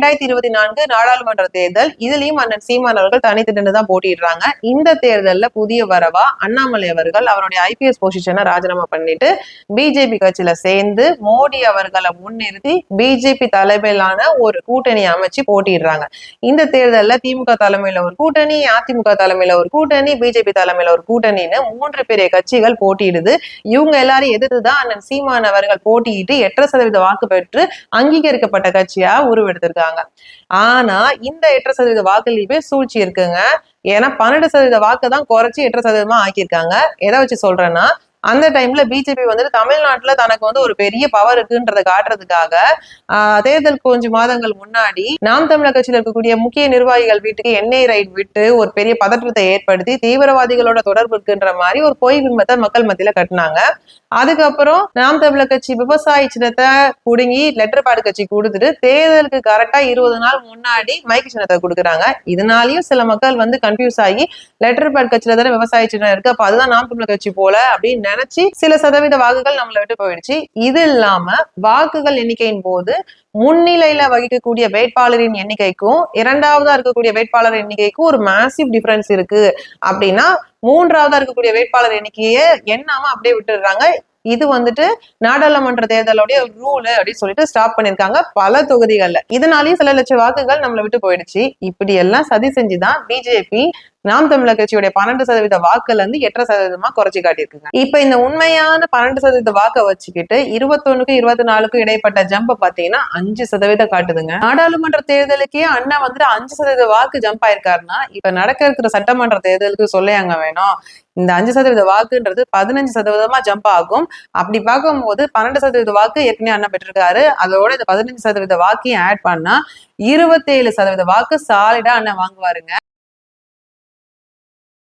2024 நாடாளுமன்ற தேர்தல். இதுலயும் அண்ணன் சீமான் அவர்கள் தனித்து நின்றுதான் போட்டிடுறாங்க. இந்த தேர்தல்ல புதிய வரவா அண்ணாமலை அவர்கள் அவருடைய IPS பொசிஷனை ராஜினாமா பண்ணிட்டு பிஜேபி கட்சியில சேர்ந்து மோடி அவர்களை முன்னிறுத்தி பிஜேபி தலைமையிலான ஒரு கூட்டணி அமைச்சு போட்டிடுறாங்க. இந்த தேர்தல்ல திமுக தலைமையில ஒரு கூட்டணி, அதிமுக தலைமையில ஒரு கூட்டணி, பிஜேபி தலைமையில ஒரு கூட்டணின்னு 3 பெரிய கட்சிகள் போட்டியிடுது. இவங்க எல்லாரும் எதிர்த்துதான் அண்ணன் சீமான் அவர்கள் போட்டியிட்டு 8% வாக்கு பெற்று அங்கீகரிக்கப்பட்ட கட்சியா உருவெடுத்திருக்காங்க. ஆனா இந்த 8% வாக்குலயுமே சூழ்ச்சி இருக்குங்க. ஏன்னா 12% வாக்கு தான் குறைச்சி 8% ஆக்கியிருக்காங்க. எதை வச்சு சொல்றேன்னா, அந்த டைம்ல பிஜேபி வந்துட்டு தமிழ்நாட்டுல தனக்கு வந்து ஒரு பெரிய பவர் இருக்குன்றதை காட்டுறதுக்காக தேர்தல் கொஞ்சம் மாதங்கள் முன்னாடி நாம் தமிழர் கட்சியில இருக்கக்கூடிய முக்கிய நிர்வாகிகள் வீட்டுக்கு எண்ணெய் ரைட் விட்டு ஒரு பெரிய பதற்றத்தை ஏற்படுத்தி தீவிரவாதிகளோட தொடர்பு இருக்குன்ற மாதிரி ஒரு பொய் பிம்பத்தை மக்கள் மத்தியில கட்டினாங்க. அதுக்கப்புறம் நாம் தமிழர் கட்சி விவசாய சின்னத்தை புடுங்கி லெட்டர் பேட் கட்சி கொடுத்துட்டு தேர்தலுக்கு கரெக்டா 20 நாள் முன்னாடி மைக்கு சின்னத்தை கொடுக்குறாங்க. இதனாலயும் சில மக்கள் வந்து கன்ஃபியூஸ் ஆகி லெட்டர் பேட் கட்சியில தானே விவசாய சின்னம் இருக்கு, அப்ப அதுதான் நாம் தமிழர் கட்சி போல அப்படின்னு நினைச்சு சில சதவீத வாக்குகள் நம்மளை விட்டு போயிடுச்சு. இது இல்லாம வாக்குகள் எண்ணிக்கையின் போது முன்னிலையில வகிக்கக்கூடிய வேட்பாளரின் எண்ணிக்கைக்கும் இரண்டாவதா இருக்கக்கூடிய வேட்பாளர் எண்ணிக்கைக்கும் ஒரு மேசிவ் டிஃபரன்ஸ் இருக்கு அப்படின்னா, மூன்றாவதா இருக்கக்கூடிய வேட்பாளர் எண்ணிக்கையை எண்ணாம அப்படியே விட்டுடுறாங்க. இது வந்துட்டு நாடாளுமன்ற தேர்தலுடைய ரூல் அப்படின்னு சொல்லிட்டு ஸ்டாப் பண்ணிருக்காங்க பல தொகுதிகள்ல. இதனாலயும் சில லட்சம் வாக்குகள் நம்மளை விட்டு போயிடுச்சு. இப்படி எல்லாம் சதி செஞ்சுதான் பிஜேபி நாம் தமிழர் கட்சியுடைய 12% வாக்குல இருந்து 8% குறைச்சி காட்டியிருக்காங்க. இப்ப இந்த உண்மையான 12% வாக்கை வச்சுக்கிட்டு 21க்கும் 24க்கும் இடைப்பட்ட ஜம்ப பாத்தீங்கன்னா 5% காட்டுதுங்க. நாடாளுமன்ற தேர்தலுக்கே அண்ணா வந்துட்டு 5% வாக்கு ஜம்ப் ஆயிருக்காருன்னா, இப்ப நடக்க இருக்கிற சட்டமன்ற தேர்தலுக்கு சொல்லையாங்க வேணும். இந்த 5% வாக்குன்றது 15% ஜம்ப் ஆகும். அப்படி பார்க்கும்போது 12% வாக்கு ஏற்கனவே அண்ணா பெற்றிருக்காரு. அதோட இந்த 15% வாக்கையும் ஆட் பண்ணா 27% வாக்கு சாலிடா அண்ணா வாங்குவாருங்க.